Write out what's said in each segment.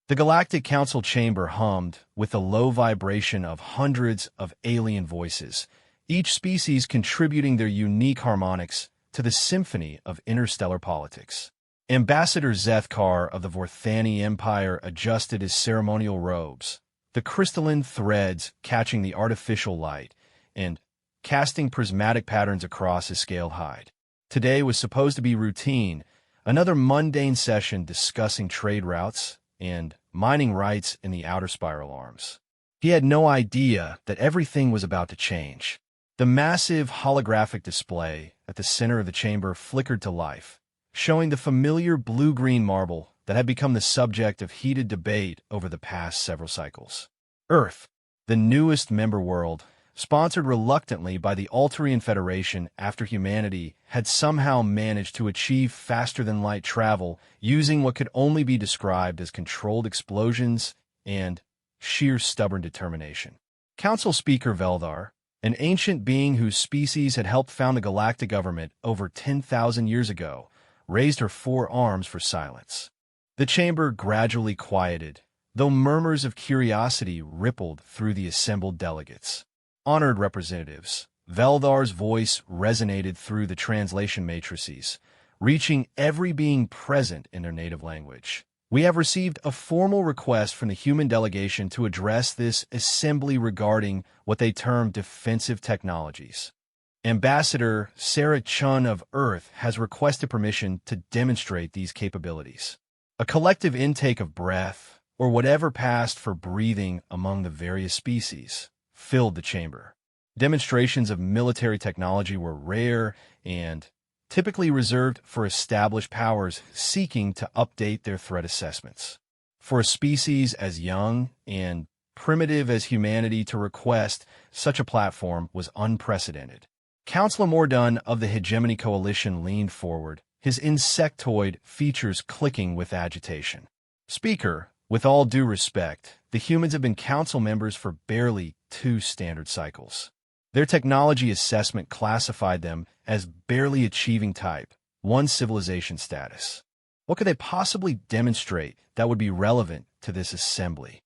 The Galactic Council chamber hummed with the low vibration of hundreds of alien voices, each species contributing their unique harmonics to the symphony of interstellar politics. Ambassador Zethkar of the Vorthani Empire adjusted his ceremonial robes, the crystalline threads catching the artificial light and casting prismatic patterns across his scaled hide. Today was supposed to be routine, another mundane session discussing trade routes and mining rights in the outer spiral arms. He had no idea that everything was about to change. The massive holographic display at the center of the chamber flickered to life, showing the familiar blue-green marble that had become the subject of heated debate over the past several cycles. Earth, the newest member world, sponsored reluctantly by the Altarian Federation after humanity had somehow managed to achieve faster-than-light travel using what could only be described as controlled explosions and sheer stubborn determination. Council Speaker Veldar, an ancient being whose species had helped found the galactic government over 10,000 years ago, raised her four arms for silence. The chamber gradually quieted, though murmurs of curiosity rippled through the assembled delegates. Honored representatives, Veldar's voice resonated through the translation matrices, reaching every being present in their native language. We have received a formal request from the human delegation to address this assembly regarding what they term defensive technologies. Ambassador Sarah Chun of Earth has requested permission to demonstrate these capabilities. A collective intake of breath, or whatever passed for breathing among the various species, filled the chamber. Demonstrations of military technology were rare and typically reserved for established powers seeking to update their threat assessments. For a species as young and primitive as humanity to request such a platform was unprecedented. Councillor Mordun of the Hegemony Coalition leaned forward, his insectoid features clicking with agitation. Speaker, with all due respect, the humans have been council members for barely 2 standard cycles. Their technology assessment classified them as barely achieving type 1 civilization status. What could they possibly demonstrate that would be relevant to this assembly?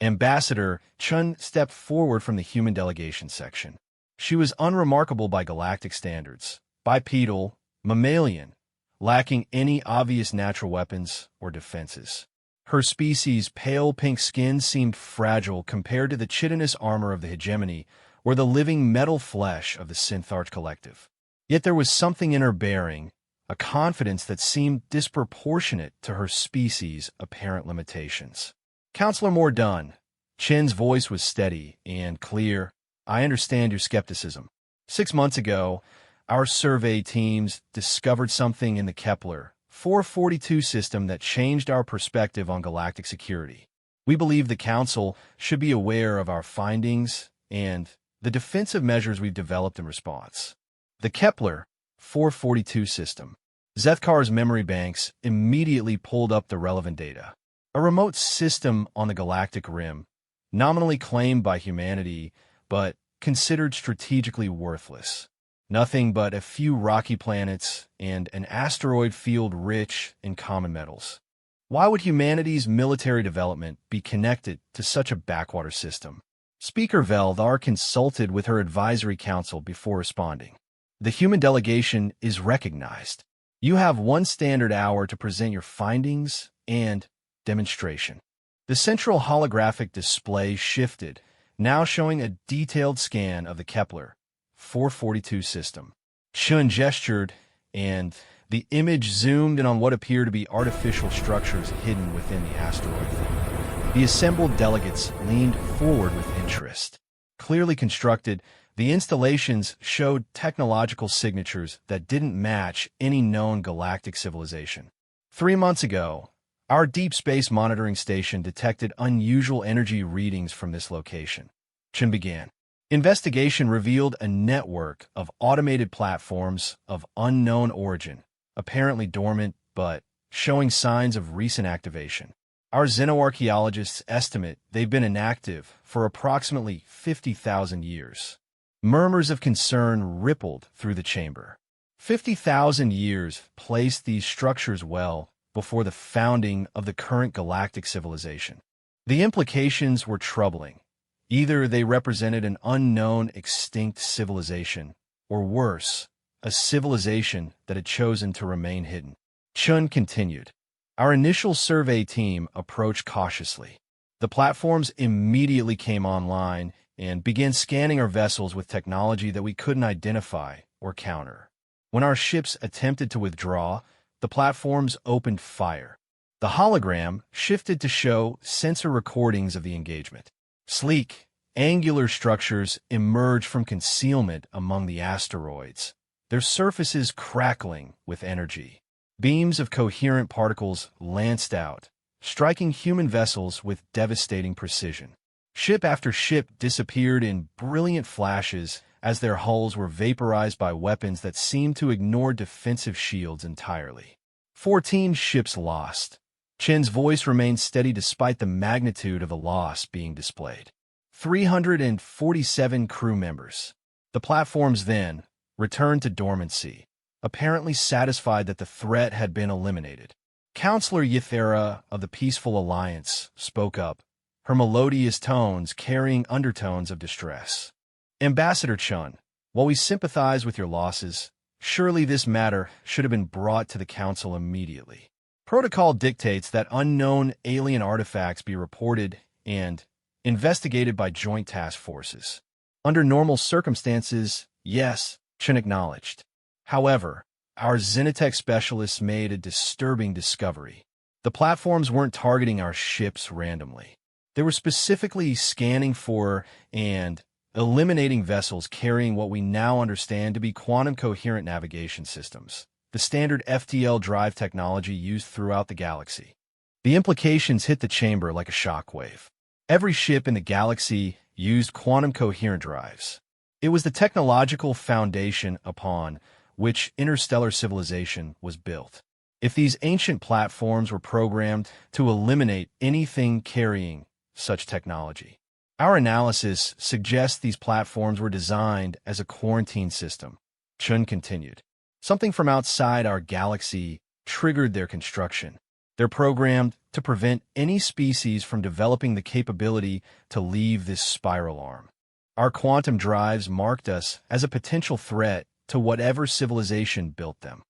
Ambassador Chun stepped forward from the human delegation section. She was unremarkable by galactic standards, bipedal, mammalian, lacking any obvious natural weapons or defenses. Her species' pale pink skin seemed fragile compared to the chitinous armor of the hegemony or the living metal flesh of the Syntharch Collective. Yet there was something in her bearing, a confidence that seemed disproportionate to her species' apparent limitations. Councillor Mordun, Chin's voice was steady and clear. I understand your skepticism. 6 months ago, our survey teams discovered something in the Kepler 442 system that changed our perspective on galactic security. We believe the Council should be aware of our findings and the defensive measures we've developed in response. The Kepler 442 system. Zethkar's memory banks immediately pulled up the relevant data. A remote system on the galactic rim, nominally claimed by humanity, but considered strategically worthless. Nothing but a few rocky planets and an asteroid field rich in common metals. Why would humanity's military development be connected to such a backwater system? Speaker Veldar consulted with her advisory council before responding. The human delegation is recognized. You have 1 standard hour to present your findings and demonstration. The central holographic display shifted, now showing a detailed scan of the Kepler 442 system. Chun gestured, and the image zoomed in on what appeared to be artificial structures hidden within the asteroid field. The assembled delegates leaned forward with interest. Clearly constructed, the installations showed technological signatures that didn't match any known galactic civilization. 3 months ago, our deep space monitoring station detected unusual energy readings from this location. Chun began. Investigation revealed a network of automated platforms of unknown origin, apparently dormant but showing signs of recent activation. Our xenoarchaeologists estimate they've been inactive for approximately 50,000 years. Murmurs of concern rippled through the chamber. 50,000 years placed these structures well before the founding of the current galactic civilization. The implications were troubling. Either they represented an unknown extinct civilization, or worse, a civilization that had chosen to remain hidden. Chun continued. Our initial survey team approached cautiously. The platforms immediately came online and began scanning our vessels with technology that we couldn't identify or counter. When our ships attempted to withdraw, the platforms opened fire. The hologram shifted to show sensor recordings of the engagement. Sleek, angular structures emerged from concealment among the asteroids, their surfaces crackling with energy. Beams of coherent particles lanced out, striking human vessels with devastating precision. Ship after ship disappeared in brilliant flashes as their hulls were vaporized by weapons that seemed to ignore defensive shields entirely. 14 ships lost. Chen's voice remained steady despite the magnitude of the loss being displayed. 347 crew members. The platforms then returned to dormancy, apparently satisfied that the threat had been eliminated. Counselor Ythera of the Peaceful Alliance spoke up, her melodious tones carrying undertones of distress. Ambassador Chun, while we sympathize with your losses, surely this matter should have been brought to the Council immediately. Protocol dictates that unknown alien artifacts be reported and investigated by joint task forces. Under normal circumstances, yes, Chun acknowledged. However, our Xenotech specialists made a disturbing discovery. The platforms weren't targeting our ships randomly. They were specifically scanning for and eliminating vessels carrying what we now understand to be quantum-coherent navigation systems, the standard FTL drive technology used throughout the galaxy. The implications hit the chamber like a shockwave. Every ship in the galaxy used quantum-coherent drives. It was the technological foundation upon which interstellar civilization was built. If these ancient platforms were programmed to eliminate anything carrying such technology, our analysis suggests these platforms were designed as a quarantine system. Chun continued. Something from outside our galaxy triggered their construction. They're programmed to prevent any species from developing the capability to leave this spiral arm. Our quantum drives marked us as a potential threat to whatever civilization built them.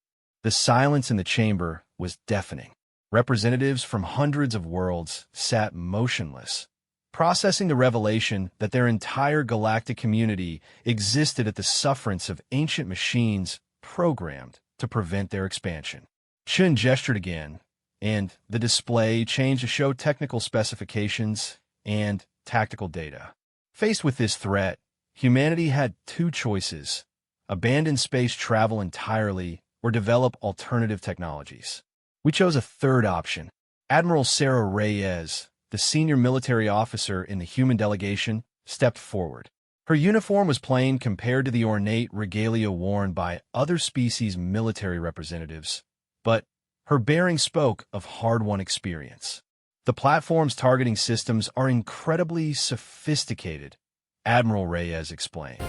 The silence in the chamber was deafening. Representatives from hundreds of worlds sat motionless, processing the revelation that their entire galactic community existed at the sufferance of ancient machines programmed to prevent their expansion. Chun gestured again, and the display changed to show technical specifications and tactical data. Faced with this threat, humanity had two choices: abandon space travel entirely or develop alternative technologies. We chose a third option. Admiral Sarah Reyes, the senior military officer in the human delegation, stepped forward. Her uniform was plain compared to the ornate regalia worn by other species' military representatives, but her bearing spoke of hard-won experience. The platform's targeting systems are incredibly sophisticated, Admiral Reyes explained.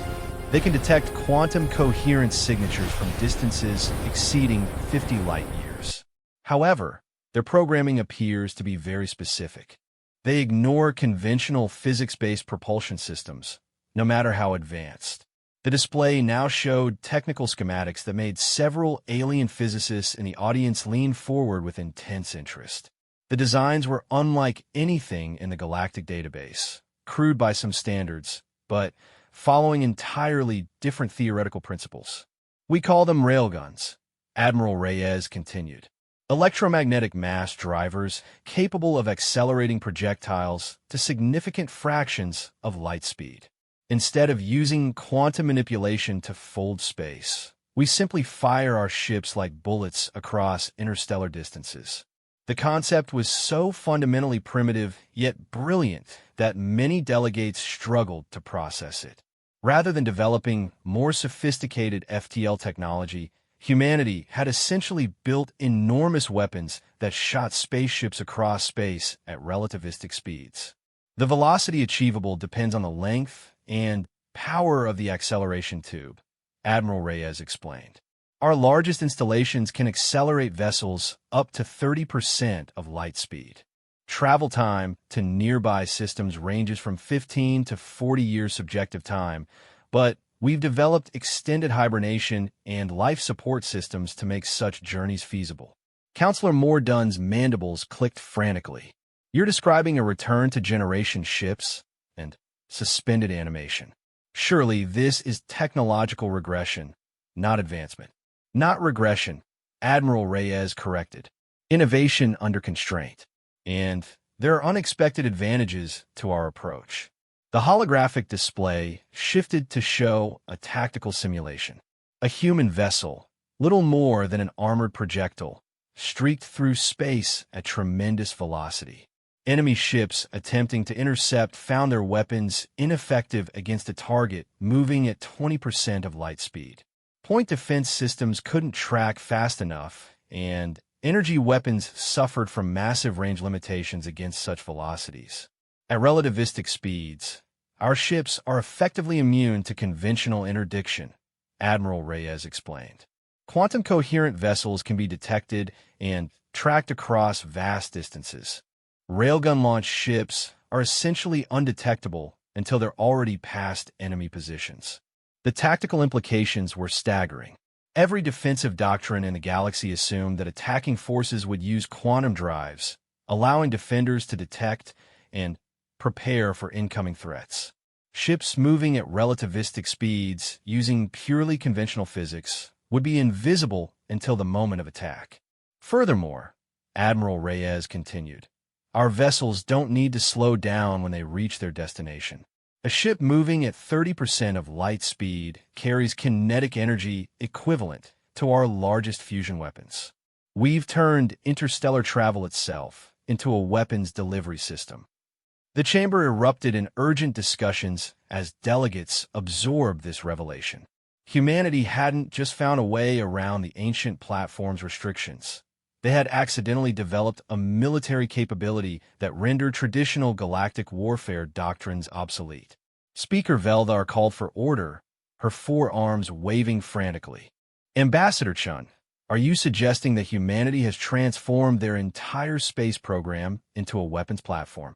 They can detect quantum coherence signatures from distances exceeding 50 light-years. However, their programming appears to be very specific. They ignore conventional physics-based propulsion systems, no matter how advanced. The display now showed technical schematics that made several alien physicists in the audience lean forward with intense interest. The designs were unlike anything in the galactic database, crude by some standards, but following entirely different theoretical principles. We call them railguns, Admiral Reyes continued. Electromagnetic mass drivers capable of accelerating projectiles to significant fractions of light speed. Instead of using quantum manipulation to fold space, we simply fire our ships like bullets across interstellar distances. The concept was so fundamentally primitive yet brilliant that many delegates struggled to process it. Rather than developing more sophisticated FTL technology, humanity had essentially built enormous weapons that shot spaceships across space at relativistic speeds. The velocity achievable depends on the length and power of the acceleration tube, Admiral Reyes explained. Our largest installations can accelerate vessels up to 30% of light speed. Travel time to nearby systems ranges from 15 to 40 years subjective time, but we've developed extended hibernation and life support systems to make such journeys feasible. Counselor Mordunn's mandibles clicked frantically. You're describing a return to generation ships and suspended animation. Surely this is technological regression, not advancement. Not regression, Admiral Reyes corrected. Innovation under constraint. And there are unexpected advantages to our approach. The holographic display shifted to show a tactical simulation. A human vessel, little more than an armored projectile, streaked through space at tremendous velocity. Enemy ships attempting to intercept found their weapons ineffective against a target moving at 20% of light speed. Point defense systems couldn't track fast enough, and energy weapons suffered from massive range limitations against such velocities. At relativistic speeds, our ships are effectively immune to conventional interdiction, Admiral Reyes explained. Quantum-coherent vessels can be detected and tracked across vast distances. Railgun-launched ships are essentially undetectable until they're already past enemy positions. The tactical implications were staggering. Every defensive doctrine in the galaxy assumed that attacking forces would use quantum drives, allowing defenders to detect and prepare for incoming threats. Ships moving at relativistic speeds using purely conventional physics would be invisible until the moment of attack. Furthermore, Admiral Reyes continued, our vessels don't need to slow down when they reach their destination. A ship moving at 30% of light speed carries kinetic energy equivalent to our largest fusion weapons. We've turned interstellar travel itself into a weapons delivery system. The chamber erupted in urgent discussions as delegates absorbed this revelation. Humanity hadn't just found a way around the ancient platform's restrictions. They had accidentally developed a military capability that rendered traditional galactic warfare doctrines obsolete. Speaker Veldar called for order, her forearms waving frantically. Ambassador Chun, are you suggesting that humanity has transformed their entire space program into a weapons platform?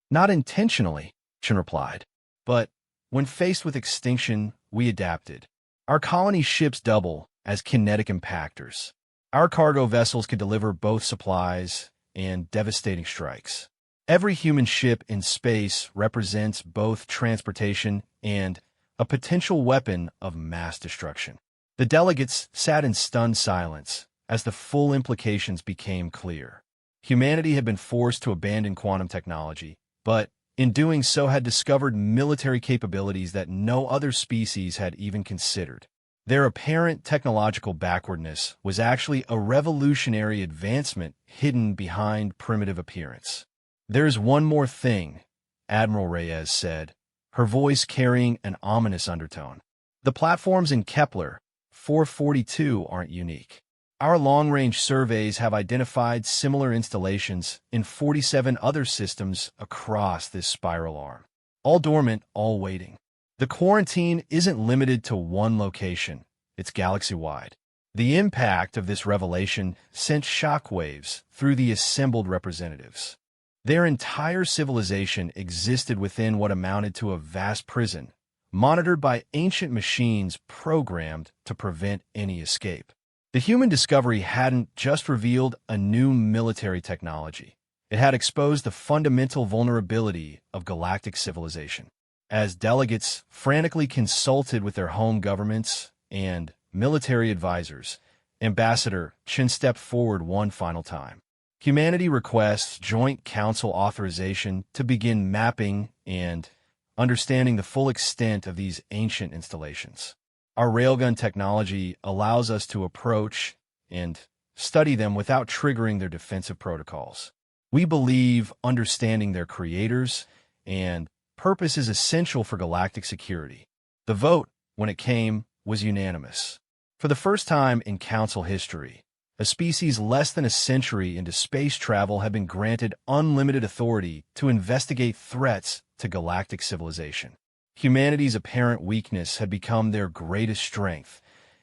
Not intentionally, Chun replied. But when faced with extinction, we adapted. Our colony ships double as kinetic impactors. Our cargo vessels could deliver both supplies and devastating strikes. Every human ship in space represents both transportation and a potential weapon of mass destruction. The delegates sat in stunned silence as the full implications became clear. Humanity had been forced to abandon quantum technology, but in doing so had discovered military capabilities that no other species had even considered. Their apparent technological backwardness was actually a revolutionary advancement hidden behind primitive appearance. There's one more thing, Admiral Reyes said, her voice carrying an ominous undertone. The platforms in Kepler 442 aren't unique. Our long-range surveys have identified similar installations in 47 other systems across this spiral arm. All dormant, all waiting. The quarantine isn't limited to one location, it's galaxy-wide. The impact of this revelation sent shockwaves through the assembled representatives. Their entire civilization existed within what amounted to a vast prison, monitored by ancient machines programmed to prevent any escape. The human discovery hadn't just revealed a new military technology. It had exposed the fundamental vulnerability of galactic civilization. As delegates frantically consulted with their home governments and military advisors, Ambassador Chen stepped forward one final time. Humanity requests Joint Council authorization to begin mapping and understanding the full extent of these ancient installations. Our railgun technology allows us to approach and study them without triggering their defensive protocols. We believe understanding their creators and purpose is essential for galactic security. The vote, when it came, was unanimous. For the first time in Council history, a species less than a century into space travel had been granted unlimited authority to investigate threats to galactic civilization. Humanity's apparent weakness had become their greatest strength,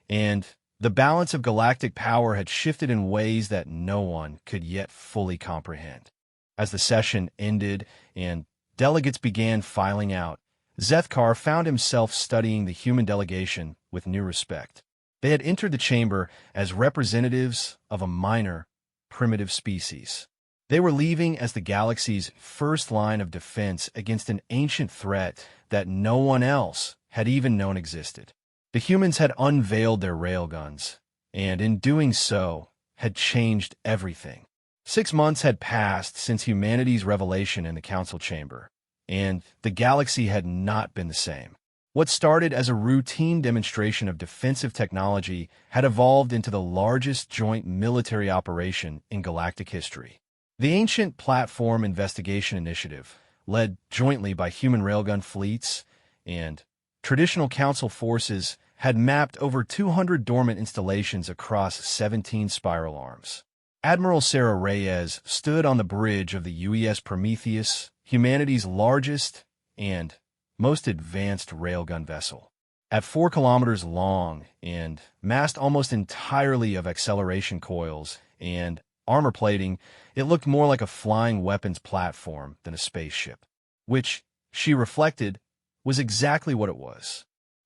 and The balance of galactic power had shifted in ways that no one could yet fully comprehend. As the session ended and delegates began filing out, Zethkar found himself studying the human delegation with new respect. They had entered the chamber as representatives of a minor, primitive species. They were leaving as the galaxy's first line of defense against an ancient threat that no one else had even known existed. The humans had unveiled their railguns, and in doing so, had changed everything. 6 months had passed since humanity's revelation in the council chamber, and the galaxy had not been the same. What started as a routine demonstration of defensive technology had evolved into the largest joint military operation in galactic history. The Ancient Platform Investigation Initiative, led jointly by human railgun fleets and traditional council forces, had mapped over 200 dormant installations across 17 spiral arms. Admiral Sarah Reyes stood on the bridge of the UES Prometheus, humanity's largest and most advanced railgun vessel. At 4 kilometers long and massed almost entirely of acceleration coils and armor plating, it looked more like a flying weapons platform than a spaceship, which, she reflected, was exactly what it was.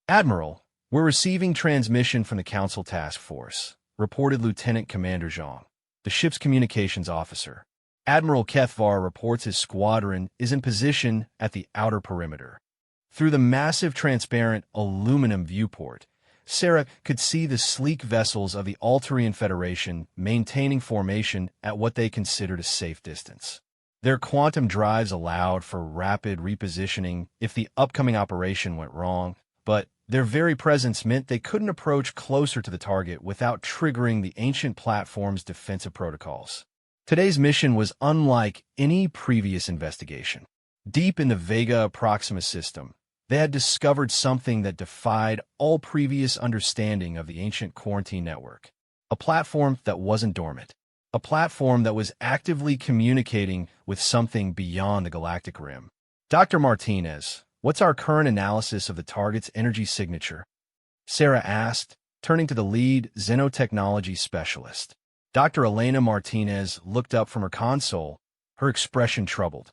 "Admiral, we're receiving transmission from the Council Task Force," reported Lieutenant Commander Zhang, the ship's communications officer. "Admiral Kethvar reports his squadron is in position at the outer perimeter." Through the massive transparent aluminum viewport, Sarah could see the sleek vessels of the Altarian Federation maintaining formation at what they considered a safe distance. Their quantum drives allowed for rapid repositioning if the upcoming operation went wrong, but their very presence meant they couldn't approach closer to the target without triggering the ancient platform's defensive protocols. Today's mission was unlike any previous investigation. Deep in the Vega Proxima system, they had discovered something that defied all previous understanding of the ancient quarantine network. A platform that wasn't dormant. A platform that was actively communicating with something beyond the galactic rim. "Dr. Martinez, what's our current analysis of the target's energy signature?" Sarah asked, turning to the lead xenotechnology specialist. Dr. Elena Martinez looked up from her console, her expression troubled.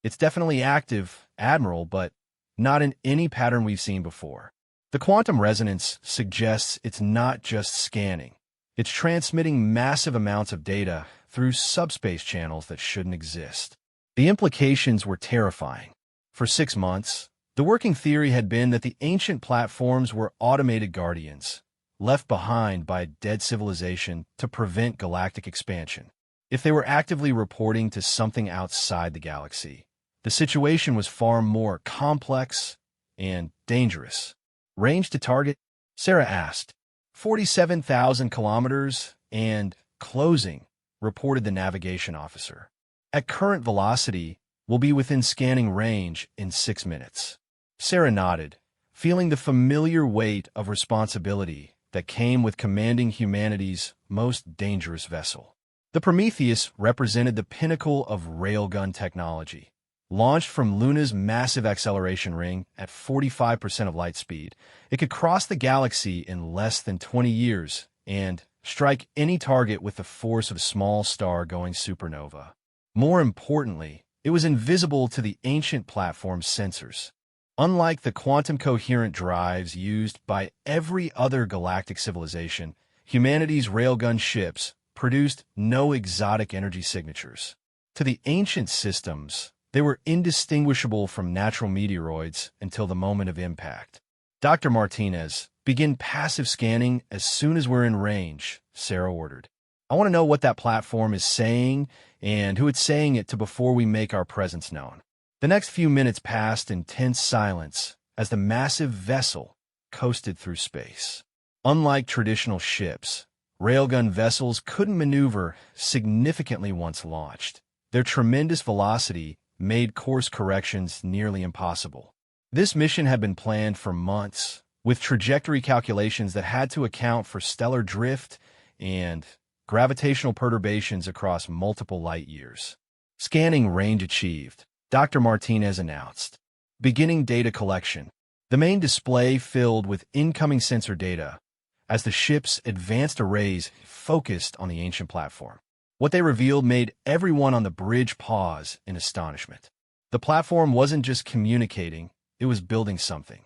"It's definitely active, Admiral, but not in any pattern we've seen before. The quantum resonance suggests it's not just scanning. It's transmitting massive amounts of data through subspace channels that shouldn't exist." The implications were terrifying. For 6 months, the working theory had been that the ancient platforms were automated guardians, left behind by a dead civilization to prevent galactic expansion. If they were actively reporting to something outside the galaxy, the situation was far more complex and dangerous. "Range to target?" Sarah asked. 47,000 kilometers and closing, reported the navigation officer. "At current velocity, we'll be within scanning range in 6 minutes. Sarah nodded, feeling the familiar weight of responsibility that came with commanding humanity's most dangerous vessel. The Prometheus represented the pinnacle of railgun technology. Launched from Luna's massive acceleration ring at 45% of light speed, it could cross the galaxy in less than 20 years and strike any target with the force of a small star-going supernova. More importantly, it was invisible to the ancient platform's sensors. Unlike the quantum-coherent drives used by every other galactic civilization, humanity's railgun ships produced no exotic energy signatures. To the ancient systems, they were indistinguishable from natural meteoroids until the moment of impact. "Dr. Martinez, begin passive scanning as soon as we're in range," Sarah ordered. "I want to know what that platform is saying and who it's saying it to before we make our presence known." The next few minutes passed in tense silence as the massive vessel coasted through space. Unlike traditional ships, railgun vessels couldn't maneuver significantly once launched. Their tremendous velocity made course corrections nearly impossible. This mission had been planned for months, with trajectory calculations that had to account for stellar drift and gravitational perturbations across multiple light years. "Scanning range achieved," Dr. Martinez announced. "Beginning data collection." The main display filled with incoming sensor data, as the ship's advanced arrays focused on the ancient platform. What they revealed made everyone on the bridge pause in astonishment. The platform wasn't just communicating, it was building something.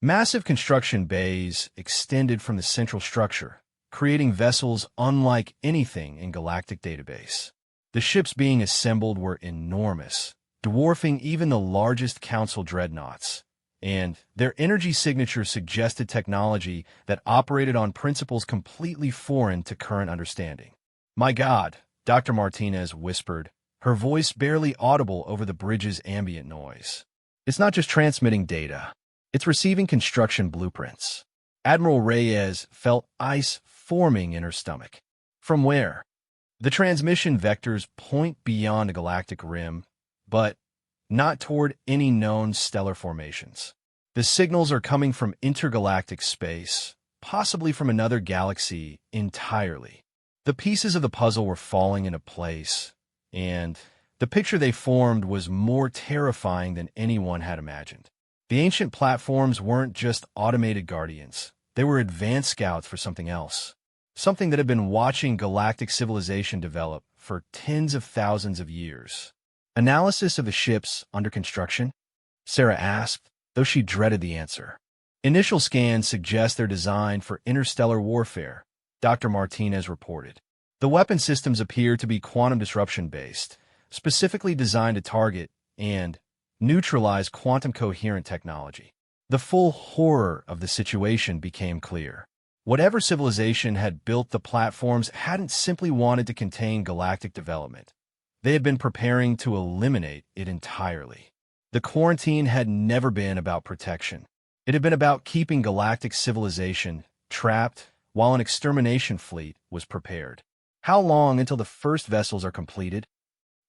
Massive construction bays extended from the central structure, creating vessels unlike anything in Galactic database. The ships being assembled were enormous, dwarfing even the largest Council dreadnoughts, and their energy signature suggested technology that operated on principles completely foreign to current understanding. "My God," Dr. Martinez whispered, her voice barely audible over the bridge's ambient noise. "It's not just transmitting data. It's receiving construction blueprints." Admiral Reyes felt ice forming in her stomach. From where? The transmission vectors point beyond the galactic rim, but not toward any known stellar formations. The signals are coming from intergalactic space, possibly from another galaxy entirely. The pieces of the puzzle were falling into place, and the picture they formed was more terrifying than anyone had imagined. The ancient platforms weren't just automated guardians. They were advanced scouts for something else. Something that had been watching galactic civilization develop for tens of thousands of years. "Analysis of the ships under construction?" Sarah asked, though she dreaded the answer. "Initial scans suggest they're designed for interstellar warfare," Dr. Martinez reported. "The weapon systems appear to be quantum disruption-based, specifically designed to target and neutralize quantum-coherent technology." The full horror of the situation became clear. Whatever civilization had built the platforms hadn't simply wanted to contain galactic development. They had been preparing to eliminate it entirely. The quarantine had never been about protection. It had been about keeping galactic civilization trapped while an extermination fleet was prepared. "How long until the first vessels are completed?"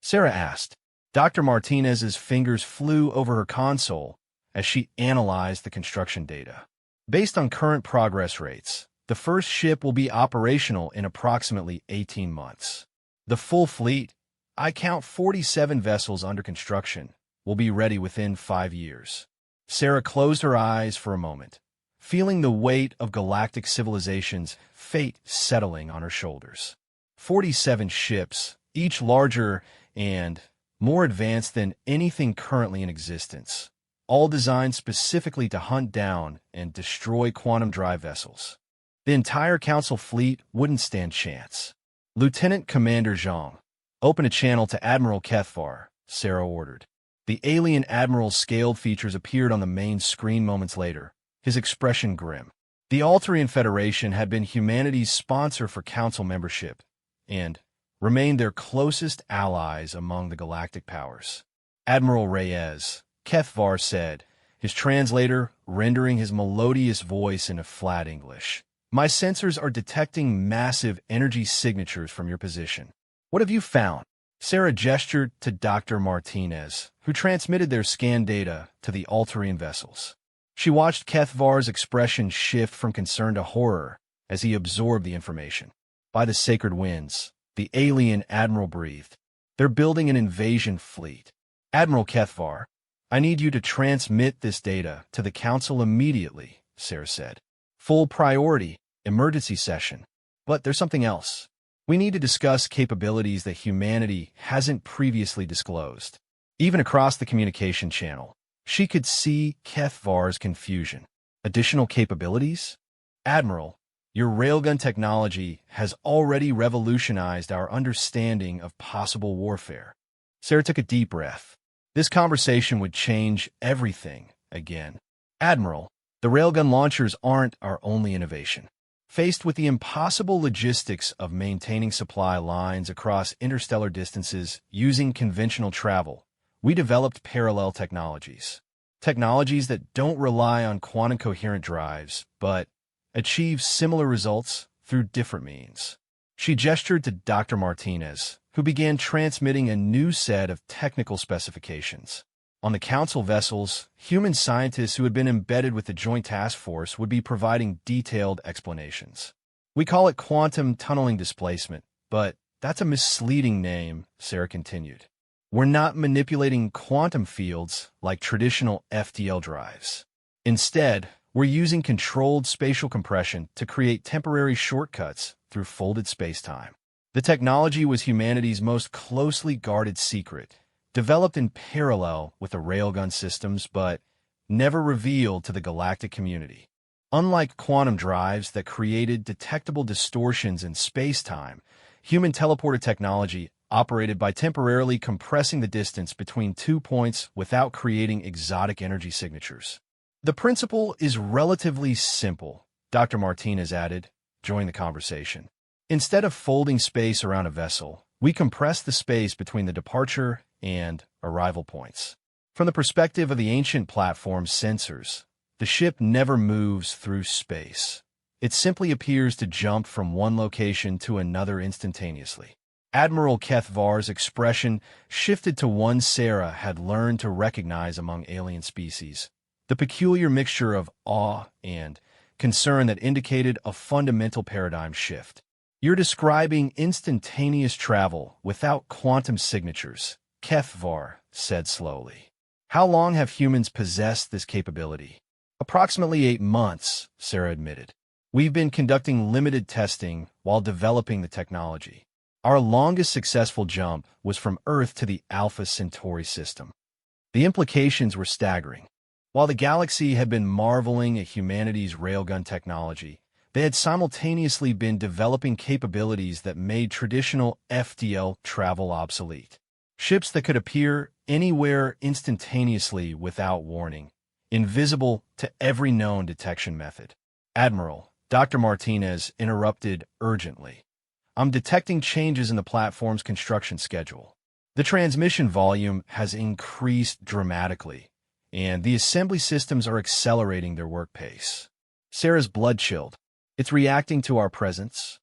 Sarah asked. Dr. Martinez's fingers flew over her console as she analyzed the construction data. "Based on current progress rates, the first ship will be operational in approximately 18 months. The full fleet, I count 47 vessels under construction, will be ready within 5 years." Sarah closed her eyes for a moment, feeling the weight of galactic civilization's fate settling on her shoulders. 47 ships, each larger and more advanced than anything currently in existence, all designed specifically to hunt down and destroy quantum drive vessels. The entire Council fleet wouldn't stand chance. "Lieutenant Commander Zhang, open a channel to Admiral Kethvar," Sarah ordered. The alien admiral's scaled features appeared on the main screen moments later, his expression grim. The Altarian Federation had been humanity's sponsor for Council membership, and remained their closest allies among the galactic powers. "Admiral Reyes," Kethvar said, his translator rendering his melodious voice into flat English. "My sensors are detecting massive energy signatures from your position. What have you found?" Sarah gestured to Dr. Martinez, who transmitted their scan data to the Altarian vessels. She watched Kethvar's expression shift from concern to horror as he absorbed the information. "By the sacred winds," the alien admiral breathed. "They're building an invasion fleet. Admiral Kethvar, I need you to transmit this data to the Council immediately," Sarah said. "Full priority, emergency session. But there's something else. We need to discuss capabilities that humanity hasn't previously disclosed." Even across the communication channel, she could see Kethvar's confusion. "Additional capabilities? Admiral, your railgun technology has already revolutionized our understanding of possible warfare." Sarah took a deep breath. This conversation would change everything again. "Admiral, the railgun launchers aren't our only innovation. Faced with the impossible logistics of maintaining supply lines across interstellar distances using conventional travel, we developed parallel technologies. Technologies that don't rely on quantum-coherent drives, but achieve similar results through different means." She gestured to Dr. Martinez, who began transmitting a new set of technical specifications. On the Council vessels, human scientists who had been embedded with the Joint Task Force would be providing detailed explanations. "We call it quantum tunneling displacement, but that's a misleading name," Sarah continued. "We're not manipulating quantum fields like traditional FTL drives. Instead, We're using controlled spatial compression to create temporary shortcuts through folded spacetime. The technology was humanity's most closely guarded secret, developed in parallel with the railgun systems but never revealed to the galactic community. Unlike quantum drives that created detectable distortions in space-time, human teleporter technology operated by temporarily compressing the distance between 2 points without creating exotic energy signatures. The principle is relatively simple, Dr. Martinez added, joining the conversation. Instead of folding space around a vessel, we compress the space between the departure and arrival points. From the perspective of the ancient platform's sensors, the ship never moves through space. It simply appears to jump from one location to another instantaneously. Admiral Kethvar's expression shifted to one Sarah had learned to recognize among alien species, the peculiar mixture of awe and concern that indicated a fundamental paradigm shift. You're describing instantaneous travel without quantum signatures, Kethvar said slowly. How long have humans possessed this capability? Approximately 8 months, Sarah admitted. We've been conducting limited testing while developing the technology. Our longest successful jump was from Earth to the Alpha Centauri system. The implications were staggering. While the galaxy had been marveling at humanity's railgun technology, they had simultaneously been developing capabilities that made traditional FTL travel obsolete. Ships that could appear anywhere instantaneously without warning, invisible to every known detection method. Admiral, Dr. Martinez interrupted urgently. I'm detecting changes in the platform's construction schedule. The transmission volume has increased dramatically, and the assembly systems are accelerating their work pace. Sarah's blood chilled. It's reacting to our presence?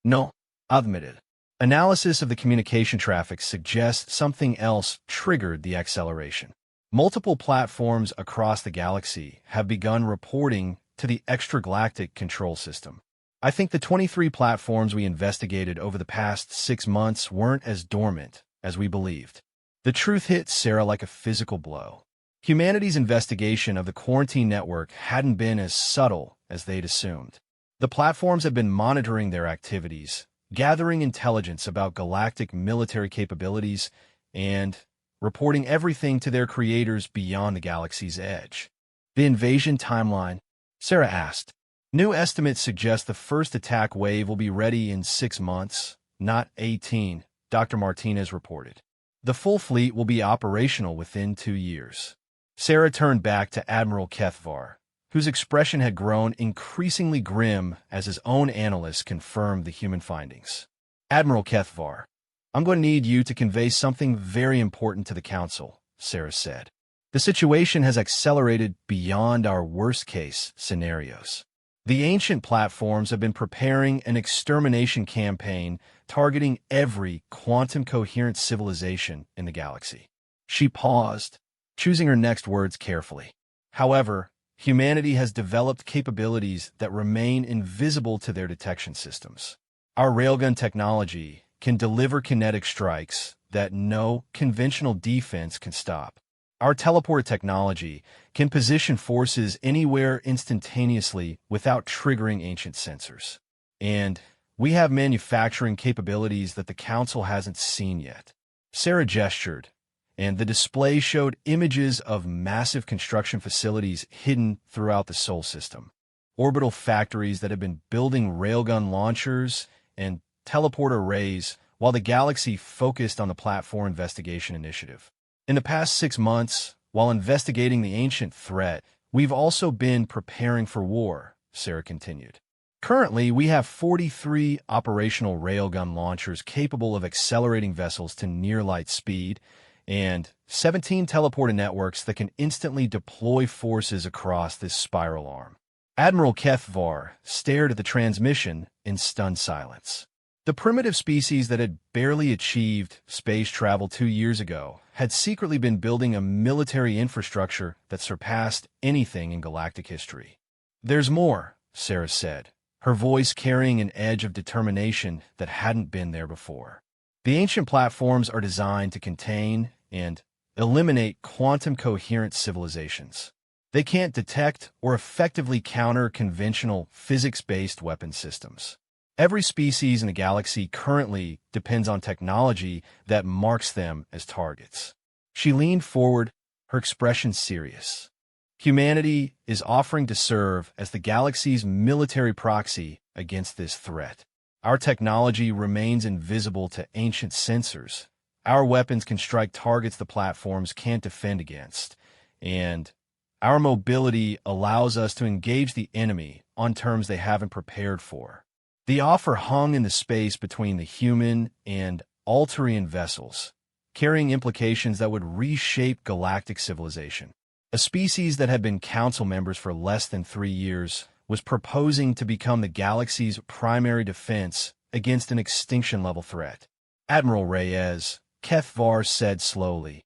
No, I've admitted. Analysis of the communication traffic suggests something else triggered the acceleration. Multiple platforms across the galaxy have begun reporting to the extragalactic control system. I think the 23 platforms we investigated over the past 6 months weren't as dormant as we believed. The truth hit Sarah like a physical blow. Humanity's investigation of the quarantine network hadn't been as subtle as they'd assumed. The platforms have been monitoring their activities, gathering intelligence about galactic military capabilities, and reporting everything to their creators beyond the galaxy's edge. The invasion timeline? Sarah asked. New estimates suggest the first attack wave will be ready in 6 months, not 18, Dr. Martinez reported. The full fleet will be operational within 2 years. Sarah turned back to Admiral Kethvar, whose expression had grown increasingly grim as his own analysts confirmed the human findings. Admiral Kethvar, I'm going to need you to convey something very important to the Council, Sarah said. The situation has accelerated beyond our worst-case scenarios. The ancient platforms have been preparing an extermination campaign targeting every quantum-coherent civilization in the galaxy. She paused, choosing her next words carefully. However, humanity has developed capabilities that remain invisible to their detection systems. Our railgun technology can deliver kinetic strikes that no conventional defense can stop. Our teleporter technology can position forces anywhere instantaneously without triggering ancient sensors. And we have manufacturing capabilities that the Council hasn't seen yet. Sarah gestured, and the display showed images of massive construction facilities hidden throughout the Sol system. Orbital factories that have been building railgun launchers and teleporter arrays while the galaxy focused on the Platform Investigation Initiative. In the past 6 months, while investigating the ancient threat, we've also been preparing for war, Sarah continued. Currently, we have 43 operational railgun launchers capable of accelerating vessels to near-light speed, and 17 teleporter networks that can instantly deploy forces across this spiral arm. Admiral Kethvar stared at the transmission in stunned silence. The primitive species that had barely achieved space travel 2 years ago had secretly been building a military infrastructure that surpassed anything in galactic history. There's more, Sarah said, her voice carrying an edge of determination that hadn't been there before. The ancient platforms are designed to contain and eliminate quantum-coherent civilizations. They can't detect or effectively counter conventional physics-based weapon systems. Every species in the galaxy currently depends on technology that marks them as targets. She leaned forward, her expression serious. Humanity is offering to serve as the galaxy's military proxy against this threat. Our technology remains invisible to ancient sensors. Our weapons can strike targets the platforms can't defend against, and our mobility allows us to engage the enemy on terms they haven't prepared for. The offer hung in the space between the human and Alterian vessels, carrying implications that would reshape galactic civilization. A species that had been council members for less than 3 years was proposing to become the galaxy's primary defense against an extinction-level threat. Admiral Reyes, HFY said slowly,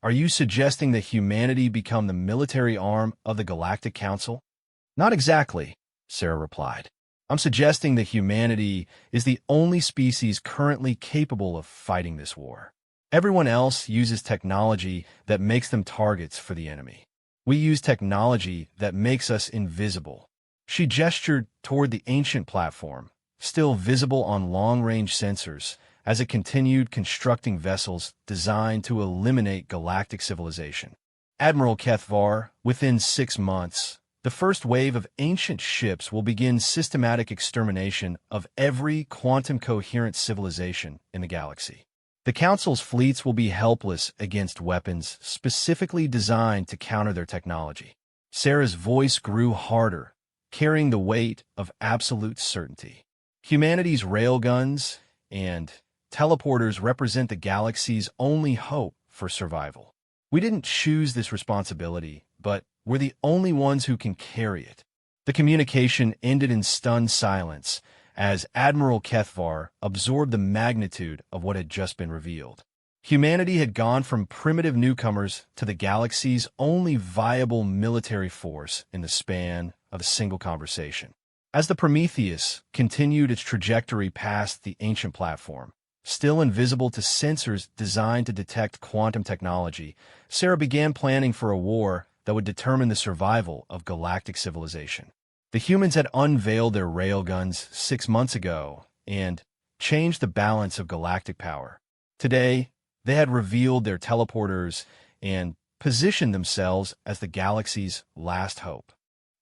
"Are you suggesting that humanity become the military arm of the Galactic Council?" "Not exactly," Sarah replied. "I'm suggesting that humanity is the only species currently capable of fighting this war. Everyone else uses technology that makes them targets for the enemy. We use technology that makes us invisible." She gestured toward the ancient platform, still visible on long-range sensors, as it continued constructing vessels designed to eliminate galactic civilization. Admiral HFY, within 6 months, the first wave of ancient ships will begin systematic extermination of every quantum-coherent civilization in the galaxy. The Council's fleets will be helpless against weapons specifically designed to counter their technology. Sarah's voice grew harder, carrying the weight of absolute certainty. Humanity's railguns and teleporters represent the galaxy's only hope for survival. We didn't choose this responsibility, but we're the only ones who can carry it. The communication ended in stunned silence as Admiral HFY absorbed the magnitude of what had just been revealed. Humanity had gone from primitive newcomers to the galaxy's only viable military force in the span of a single conversation. As the Prometheus continued its trajectory past the ancient platform, still invisible to sensors designed to detect quantum technology, Sarah began planning for a war that would determine the survival of galactic civilization. The humans had unveiled their railguns 6 months ago and changed the balance of galactic power. Today, they had revealed their teleporters and positioned themselves as the galaxy's last hope.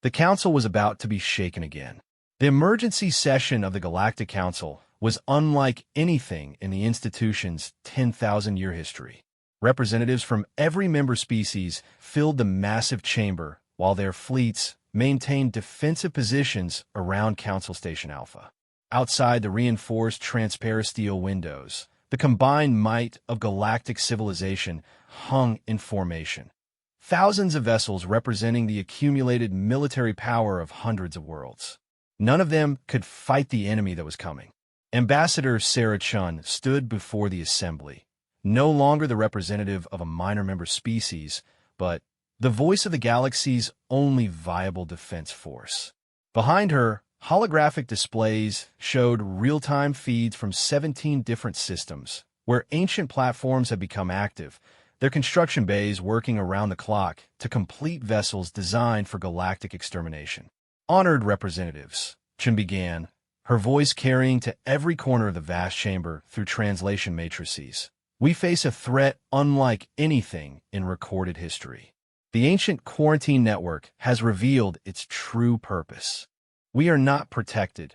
The Council was about to be shaken again. The emergency session of the Galactic Council was unlike anything in the institution's 10,000-year history. Representatives from every member species filled the massive chamber while their fleets maintained defensive positions around Council Station Alpha. Outside the reinforced transparent steel windows, the combined might of galactic civilization hung in formation. Thousands of vessels representing the accumulated military power of hundreds of worlds. None of them could fight the enemy that was coming. Ambassador Sarah Chun stood before the assembly, no longer the representative of a minor member species, but the voice of the galaxy's only viable defense force. Behind her, holographic displays showed real-time feeds from 17 different systems, where ancient platforms had become active, their construction bays working around the clock to complete vessels designed for galactic extermination. "Honored representatives," Chun began, her voice carrying to every corner of the vast chamber through translation matrices. "We face a threat unlike anything in recorded history. The ancient quarantine network has revealed its true purpose. We are not protected.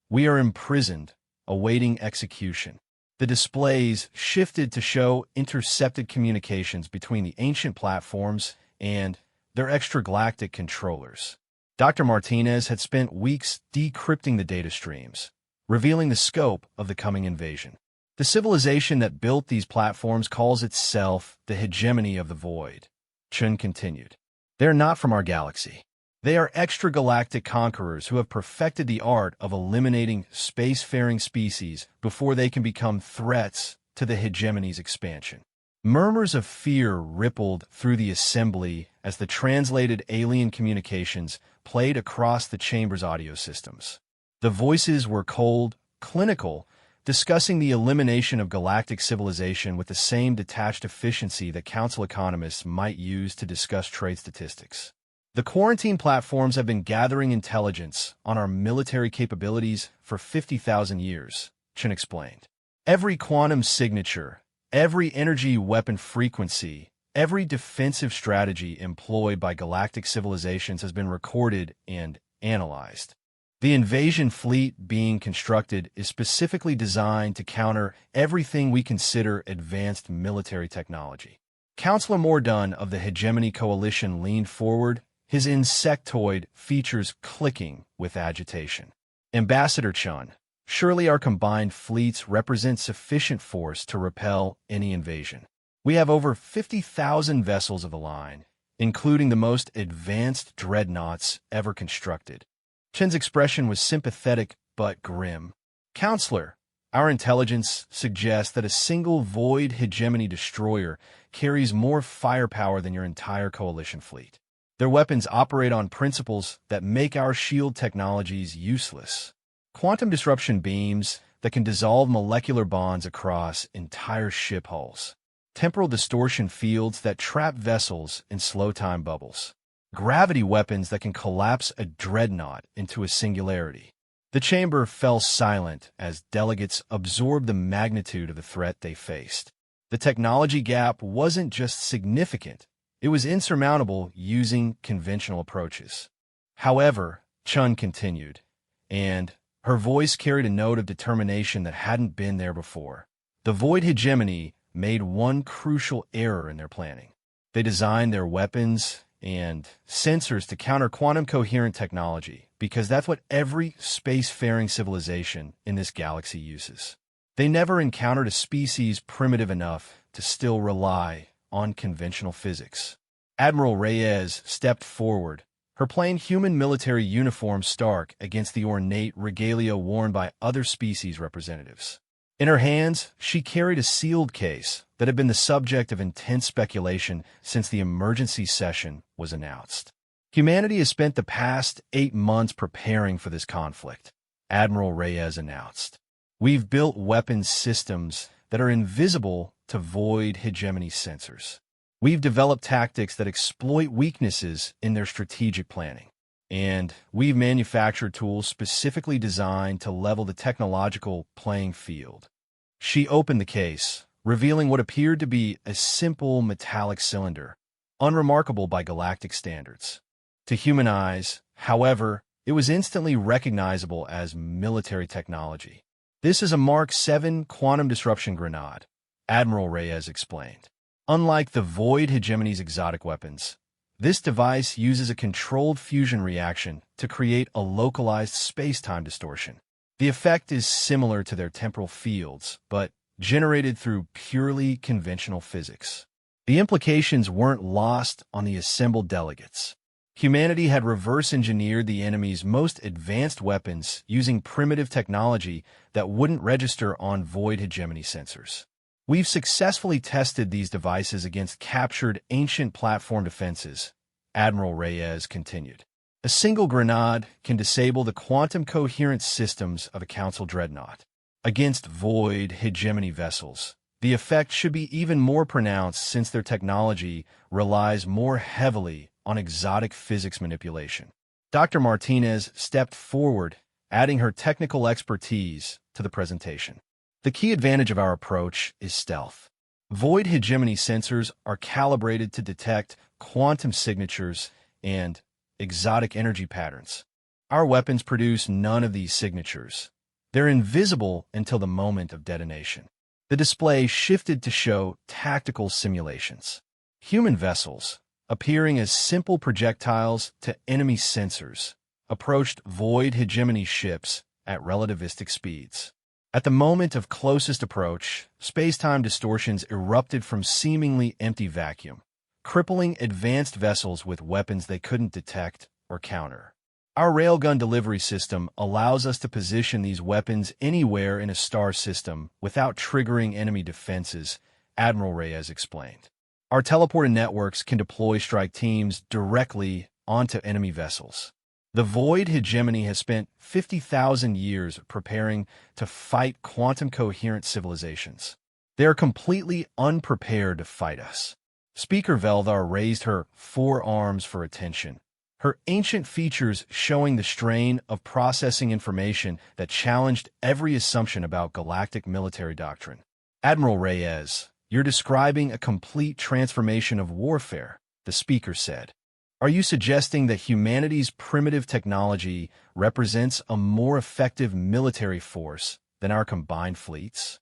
We are imprisoned, awaiting execution." The displays shifted to show intercepted communications between the ancient platforms and their extragalactic controllers. Dr. Martinez had spent weeks decrypting the data streams, revealing the scope of the coming invasion. The civilization that built these platforms calls itself the hegemony of the void, Chun continued. They're not from our galaxy. They are extragalactic conquerors who have perfected the art of eliminating spacefaring species before they can become threats to the hegemony's expansion. Murmurs of fear rippled through the assembly as the translated alien communications played across the chamber's audio systems. The voices were cold, clinical, discussing the elimination of galactic civilization with the same detached efficiency that council economists might use to discuss trade statistics. The quarantine platforms have been gathering intelligence on our military capabilities for 50,000 years, Chen explained. Every quantum signature, every energy weapon frequency, every defensive strategy employed by galactic civilizations has been recorded and analyzed. The invasion fleet being constructed is specifically designed to counter everything we consider advanced military technology. Counselor Mordun of the Hegemony Coalition leaned forward, his insectoid features clicking with agitation. Ambassador Chun, surely our combined fleets represent sufficient force to repel any invasion. We have over 50,000 vessels of the line, including the most advanced dreadnoughts ever constructed. Chen's expression was sympathetic but grim. Counselor, our intelligence suggests that a single Void Hegemony destroyer carries more firepower than your entire coalition fleet. Their weapons operate on principles that make our shield technologies useless. Quantum disruption beams that can dissolve molecular bonds across entire ship hulls. Temporal distortion fields that trap vessels in slow-time bubbles. Gravity weapons that can collapse a dreadnought into a singularity. The chamber fell silent as delegates absorbed the magnitude of the threat they faced. The technology gap wasn't just significant, it was insurmountable using conventional approaches. However, Chun continued, and her voice carried a note of determination that hadn't been there before. The Void Hegemony made one crucial error in their planning. They designed their weapons and sensors to counter quantum coherent technology, because that's what every spacefaring civilization in this galaxy uses. They never encountered a species primitive enough to still rely on conventional physics. Admiral Reyes stepped forward, her plain human military uniform stark against the ornate regalia worn by other species representatives. In her hands, she carried a sealed case that had been the subject of intense speculation since the emergency session was announced. Humanity has spent the past 8 months preparing for this conflict, Admiral Reyes announced. We've built weapons systems that are invisible to Void Hegemony sensors. We've developed tactics that exploit weaknesses in their strategic planning. And we've manufactured tools specifically designed to level the technological playing field. She opened the case, revealing what appeared to be a simple metallic cylinder, unremarkable by galactic standards. To human eyes, however, it was instantly recognizable as military technology. This is a Mark VII quantum disruption grenade, Admiral Reyes explained. Unlike the Void Hegemony's exotic weapons, this device uses a controlled fusion reaction to create a localized space-time distortion. The effect is similar to their temporal fields, but generated through purely conventional physics. The implications weren't lost on the assembled delegates. Humanity had reverse-engineered the enemy's most advanced weapons using primitive technology that wouldn't register on Void Hegemony sensors. We've successfully tested these devices against captured ancient platform defenses, Admiral Reyes continued. A single grenade can disable the quantum coherent systems of a Council dreadnought. Against Void Hegemony vessels, the effect should be even more pronounced since their technology relies more heavily on exotic physics manipulation. Dr. Martinez stepped forward, adding her technical expertise to the presentation. The key advantage of our approach is stealth. Void Hegemony sensors are calibrated to detect quantum signatures and exotic energy patterns. Our weapons produce none of these signatures. They're invisible until the moment of detonation. The display shifted to show tactical simulations. Human vessels, appearing as simple projectiles to enemy sensors, approached Void Hegemony ships at relativistic speeds. At the moment of closest approach, space-time distortions erupted from seemingly empty vacuum, crippling advanced vessels with weapons they couldn't detect or counter. Our railgun delivery system allows us to position these weapons anywhere in a star system without triggering enemy defenses, Admiral Reyes explained. Our teleporter networks can deploy strike teams directly onto enemy vessels. The Void Hegemony has spent 50,000 years preparing to fight quantum-coherent civilizations. They are completely unprepared to fight us. Speaker Veldar raised her forearms for attention, her ancient features showing the strain of processing information that challenged every assumption about galactic military doctrine. Admiral Reyes, you're describing a complete transformation of warfare, the speaker said. Are you suggesting that humanity's primitive technology represents a more effective military force than our combined fleets?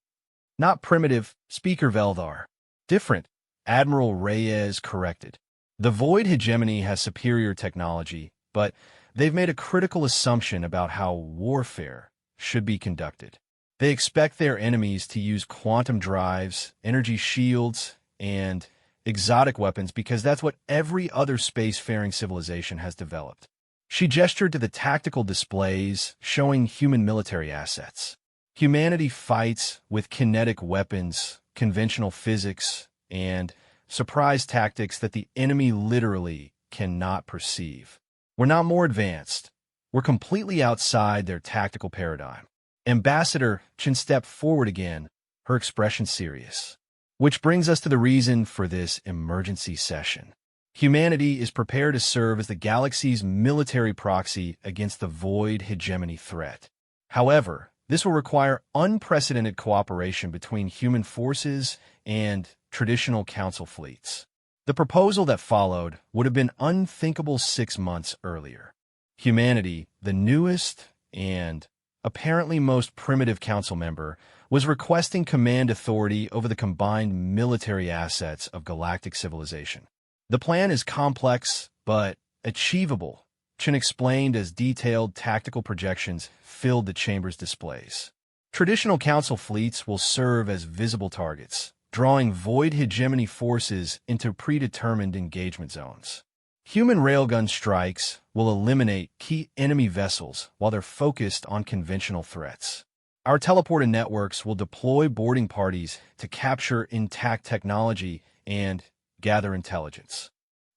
Not primitive, Speaker Veldar. Different, Admiral Reyes corrected. The Void Hegemony has superior technology, but they've made a critical assumption about how warfare should be conducted. They expect their enemies to use quantum drives, energy shields, and exotic weapons because that's what every other spacefaring civilization has developed. She gestured to the tactical displays showing human military assets. Humanity fights with kinetic weapons, conventional physics, and surprise tactics that the enemy literally cannot perceive. We're not more advanced. We're completely outside their tactical paradigm. Ambassador Chen stepped forward again, her expression serious. Which brings us to the reason for this emergency session. Humanity is prepared to serve as the galaxy's military proxy against the Void Hegemony threat. However, this will require unprecedented cooperation between human forces and traditional council fleets. The proposal that followed would have been unthinkable 6 months earlier. Humanity, the newest and apparently most primitive council member, was requesting command authority over the combined military assets of galactic civilization. The plan is complex, but achievable, Chen explained as detailed tactical projections filled the chamber's displays. Traditional council fleets will serve as visible targets, drawing Void Hegemony forces into predetermined engagement zones. Human railgun strikes will eliminate key enemy vessels while they're focused on conventional threats. Our teleporter networks will deploy boarding parties to capture intact technology and gather intelligence.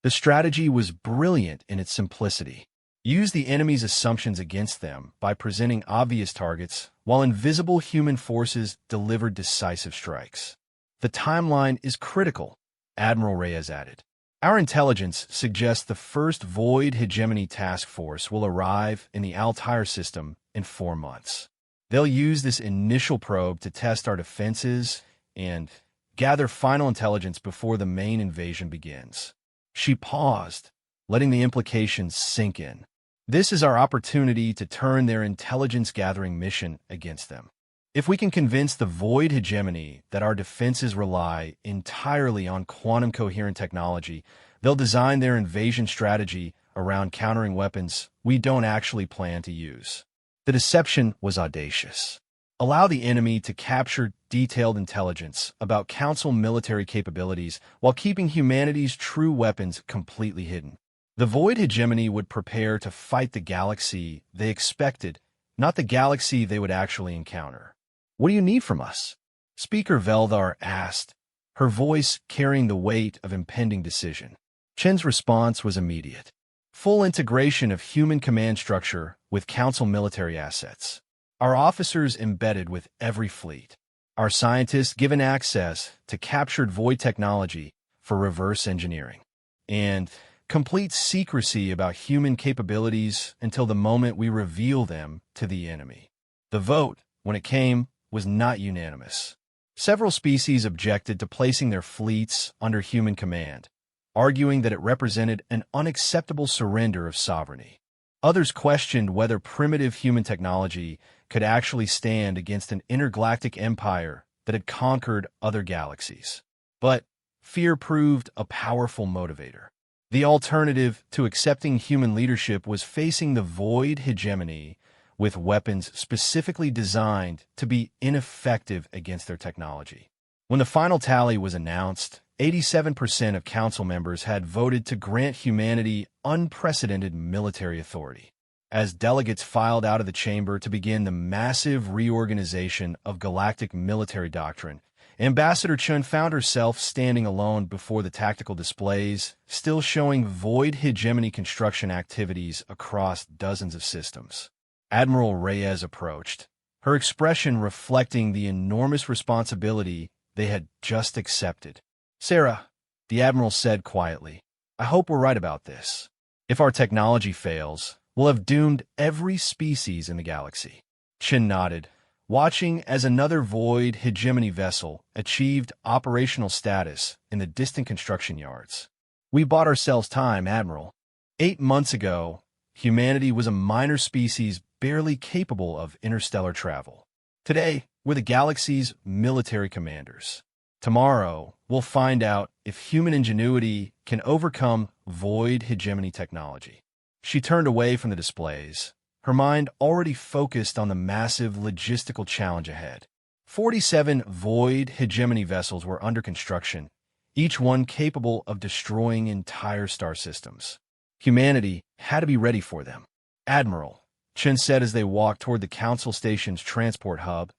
The strategy was brilliant in its simplicity. Use the enemy's assumptions against them by presenting obvious targets, while invisible human forces delivered decisive strikes. The timeline is critical, Admiral Reyes added. Our intelligence suggests the first Void Hegemony task force will arrive in the Altair system in 4 months. They'll use this initial probe to test our defenses and gather final intelligence before the main invasion begins. She paused, letting the implications sink in. This is our opportunity to turn their intelligence-gathering mission against them. If we can convince the Void Hegemony that our defenses rely entirely on quantum-coherent technology, they'll design their invasion strategy around countering weapons we don't actually plan to use. The deception was audacious. Allow the enemy to capture detailed intelligence about Council military capabilities while keeping humanity's true weapons completely hidden. The Void Hegemony would prepare to fight the galaxy they expected, not the galaxy they would actually encounter. What do you need from us? Speaker Veldar asked, her voice carrying the weight of impending decision. Chen's response was immediate. Full integration of human command structure with Council military assets. Our officers embedded with every fleet. Our scientists given access to captured void technology for reverse engineering. And complete secrecy about human capabilities until the moment we reveal them to the enemy. The vote, when it came, was not unanimous. Several species objected to placing their fleets under human command, arguing that it represented an unacceptable surrender of sovereignty. Others questioned whether primitive human technology could actually stand against an intergalactic empire that had conquered other galaxies. But fear proved a powerful motivator. The alternative to accepting human leadership was facing the Void Hegemony with weapons specifically designed to be ineffective against their technology. When the final tally was announced, 87% of council members had voted to grant humanity unprecedented military authority. As delegates filed out of the chamber to begin the massive reorganization of galactic military doctrine, Ambassador Chen found herself standing alone before the tactical displays, still showing Void Hegemony construction activities across dozens of systems. Admiral Reyes approached, her expression reflecting the enormous responsibility they had just accepted. Sarah, the Admiral said quietly, I hope we're right about this. If our technology fails, we'll have doomed every species in the galaxy. Chin nodded, watching as another void hegemony vessel achieved operational status in the distant construction yards. We bought ourselves time, Admiral. 8 months ago, humanity was a minor species barely capable of interstellar travel. Today, we're the galaxy's military commanders. Tomorrow, we'll find out if human ingenuity can overcome void hegemony technology. She turned away from the displays, her mind already focused on the massive logistical challenge ahead. 47 void hegemony vessels were under construction, each one capable of destroying entire star systems. Humanity had to be ready for them. Admiral, Chen said as they walked toward the Council Station's transport hub,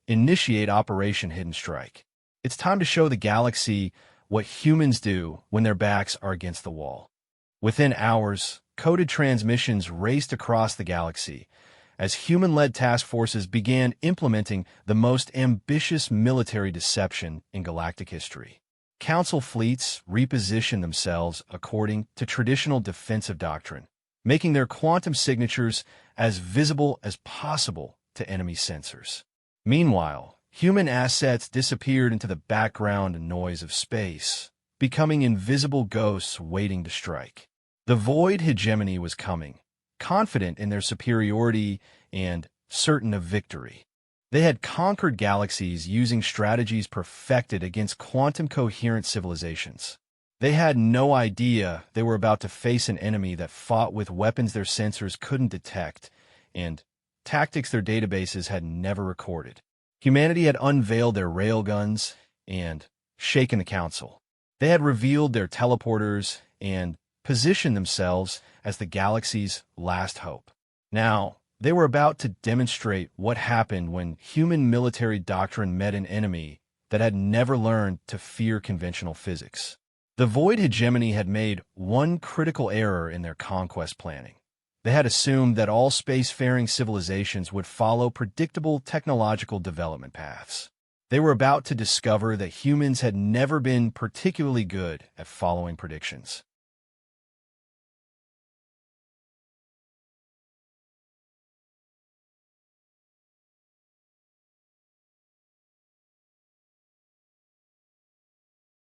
initiate Operation Hidden Strike. It's time to show the galaxy what humans do when their backs are against the wall. Within hours, coded transmissions raced across the galaxy as human-led task forces began implementing the most ambitious military deception in galactic history. Council fleets repositioned themselves according to traditional defensive doctrine, making their quantum signatures as visible as possible to enemy sensors. Meanwhile, human assets disappeared into the background noise of space, becoming invisible ghosts waiting to strike. The void hegemony was coming, confident in their superiority and certain of victory. They had conquered galaxies using strategies perfected against quantum-coherent civilizations. They had no idea they were about to face an enemy that fought with weapons their sensors couldn't detect and tactics their databases had never recorded. Humanity had unveiled their railguns and shaken the Council. They had revealed their teleporters and positioned themselves as the galaxy's last hope. Now, they were about to demonstrate what happened when human military doctrine met an enemy that had never learned to fear conventional physics. The void hegemony had made one critical error in their conquest planning. They had assumed that all spacefaring civilizations would follow predictable technological development paths. They were about to discover that humans had never been particularly good at following predictions.